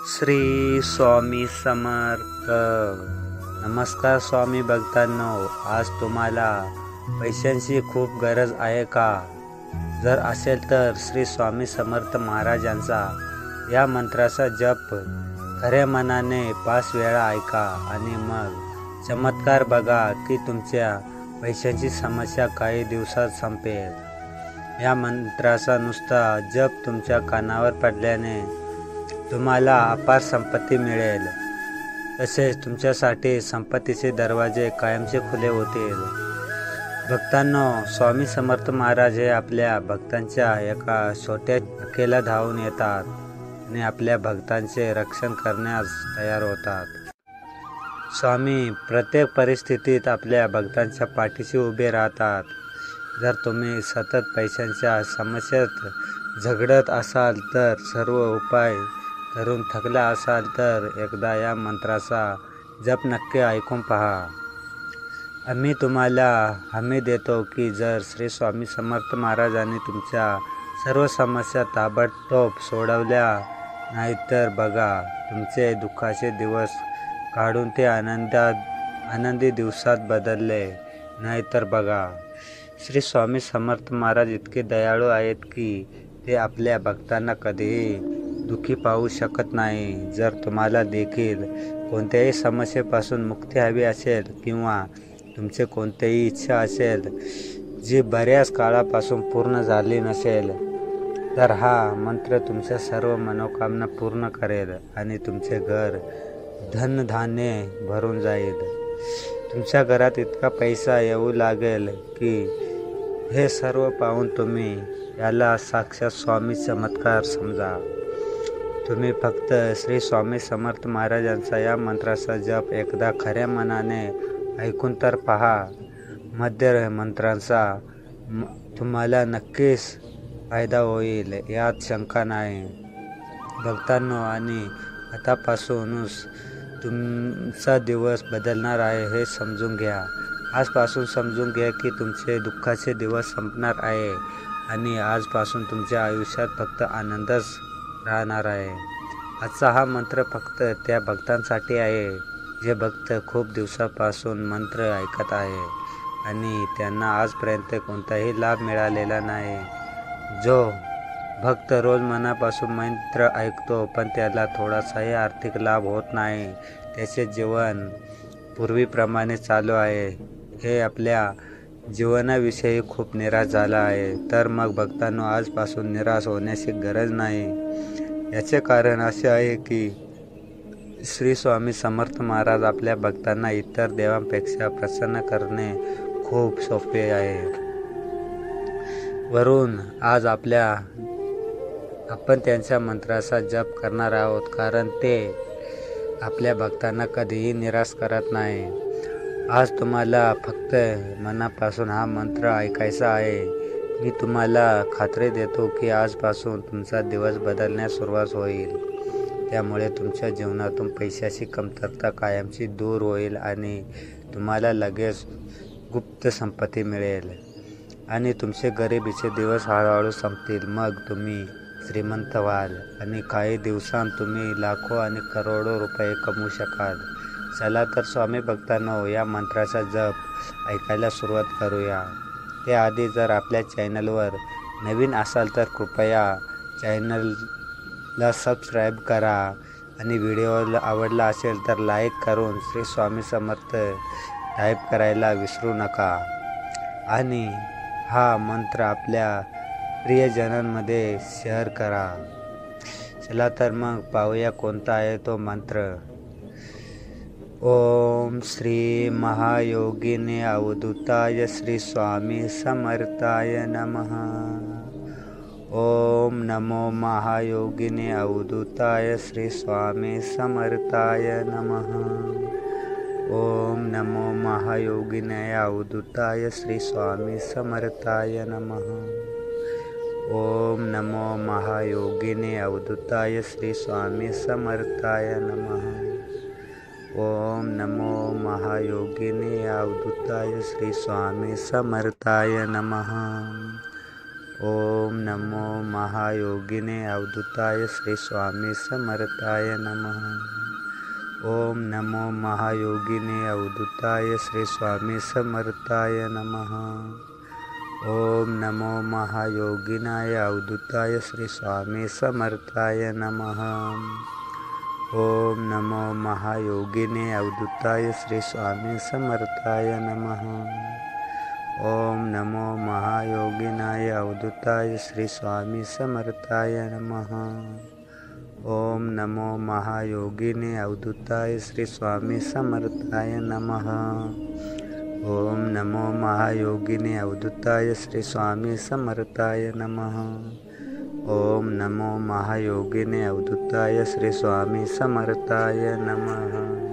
श्री स्वामी समर्थ. नमस्कार स्वामी भक्तांनो, आज तुम्हाला पैशांची खूप गरज आहे का? जर असेल तर श्री स्वामी समर्थ महाराजांचा या मंत्राचा जप खऱ्या मनाने 5 वेळा ऐका आणि मग चमत्कार बघा की तुमच्या पैशांची समस्या काही दिवसात संपेल. या मंत्राचा नुसता जप तुमच्या कानावर पडल्याने तुम्हाला अपार संपत्ती मिळेल. तसेच तुमच्यासाठी संपत्तीचे दरवाजे कायमचे खुले होतील. भक्तांनो, स्वामी समर्थ महाराज हे आपल्या भक्तांच्या एका छोट्या हाकेला धावून येतात आणि आपल्या भक्तांचे रक्षण करण्यास तयार होतात. स्वामी प्रत्येक परिस्थितीत आपल्या भक्तांच्या पाठीशी उभे राहतात. जर तुम्ही सतत पैशांच्या समस्येत झगडत असाल तर सर्व उपाय करून थकला असाल तर एकदा या मंत्राचा जप नक्की ऐकून पहा. आम्ही तुम्हाला हमी देतो की जर श्री स्वामी समर्थ महाराजांनी तुमच्या सर्व समस्या ताबडतोब सोडवल्या नाहीत तर बघा, तुमचे दुःखाचे दिवस काढून ते आनंदी दिवसात बदलले नाहीतर बघा, श्री स्वामी समर्थ महाराज इतके दयाळू आहेत की ते आपल्या भक्तांना कधीही दुःखी पाहू शकत नाही. जर तुम्हाला देखील कोणत्याही समस्येपासून मुक्ती हवी असेल किंवा तुमचे कोणतीही इच्छा असेल जी बऱ्याच काळापासून पूर्ण झाली नसेल, तर हा मंत्र तुमच्या सर्व मनोकामना पूर्ण करेल आणि तुमचे घर धनधान्य भरून जाईल. तुमच्या घरात इतका पैसा येऊ लागेल की हे सर्व पाहून तुम्ही याला साक्षात स्वामी चमत्कार समजा. तुम्ही फक्त श्री स्वामी समर्थ महाराजांचा या मंत्राचा जप एकदा खऱ्या मनाने ऐकून तर पहा. मध्य मंत्रांचा तुम्हाला नक्कीच फायदा होईल, यात शंका नाही. भक्तांनो, आणि आतापासूनच तुमचा दिवस बदलणार आहे हे समजून घ्या. आजपासून समजून घ्या की तुमचे दुःखाचे दिवस संपणार आहे आणि आजपासून तुमच्या आयुष्यात फक्त आनंदच राहणार आहे. आजचा हा मंत्र फक्त त्या भक्तांसाठी आहे जे भक्त खूप दिवसापासून मंत्र ऐकत आहे आणि त्यांना आजपर्यंत कोणताही लाभ मिळालेला नाही. जो भक्त रोज मनापासून मंत्र ऐकतो पण त्याला थोडासाही आर्थिक लाभ होत नाही, त्याचे जीवन पूर्वीप्रमाणे चालू आहे, हे आपल्या जीवनाविषयी खूप निराश झाला आहे, तर मग भक्तांनो, आजपासून निराश होण्याची गरज नाही. याचे कारण असे आहे की श्री स्वामी समर्थ महाराज आपल्या भक्तांना इतर देवांपेक्षा प्रसन्न करणे खूप सोपे आहे. वरून आज आपण त्यांच्या मंत्राचा जप करणार आहोत, कारण ते आपल्या भक्तांना कधीही निराश करत नाही. आज तुम्हाला फक्त मनापासून हा मंत्र ऐकायचा आहे. मी तुम्हाला खात्री देतो की आजपासून तुमचा दिवस बदलण्यास सुरुवात होईल. त्यामुळे तुमच्या जीवनातून पैशाची कमतरता कायमची दूर होईल आणि तुम्हाला लगेच गुप्त संपत्ती मिळेल आणि तुमचे गरिबीचे दिवस हळूहळू संपतील. मग तुम्ही श्रीमंत व्हाल आणि काही दिवसांत तुम्ही लाखो आणि करोडो रुपये कमवू शकाल. चला तर स्वामी भक्तांनो, या मंत्राचा जप ऐकायला सुरुवात करूया. त्याआधी जर आपल्या चॅनलवर नवीन असाल तर कृपया चॅनलला सबस्क्राईब करा आणि व्हिडिओ आवडला असेल तर लाईक करून श्री स्वामी समर्थ टाईप करायला विसरू नका आणि हा मंत्र आपल्या प्रियजनांमध्ये शेअर करा. चला तर मग पाहूया कोणता आहे तो मंत्र. ओम श्री महायोगिने अवधूताय श्री स्वामी समर्थाय नमः. ओम नमो महायोगिने अवधूताय श्री स्वामी समर्थाय नमः. ओम नमो महायोगिने अवधूताय श्री स्वामी समर्थाय नमः. ओम नमो महायोगिने अवधूताय श्री स्वामी समर्थाय नमः. ओम नमो महायोगिने अवधूताय श्री स्वामी समर्थाय नमः. ओम नमो महायोगिने अवधूताय श्री स्वामी समर्थाय नमः। ओम नमो महायोगिने अवधूताय श्री स्वामी समर्थाय नमः। ओम नमो महायोगिनाय अवधूताय श्री स्वामी समर्थाय नमः। ओम नमो महायोगिने अवधूताय श्री स्वामी समर्थाय नमः। ओम नमो महायोगिनाय अवधूताय श्री स्वामी समर्थाय नमः। ओम नमो महायोगिने अवधूताय श्री स्वामी समर्थाय नमः। ओम नमो महायोगिने अवधूताय श्री स्वामी समर्थाय नमः। ओम नमो महायोगिने अवधूताय श्री स्वामी समर्थाय नमः।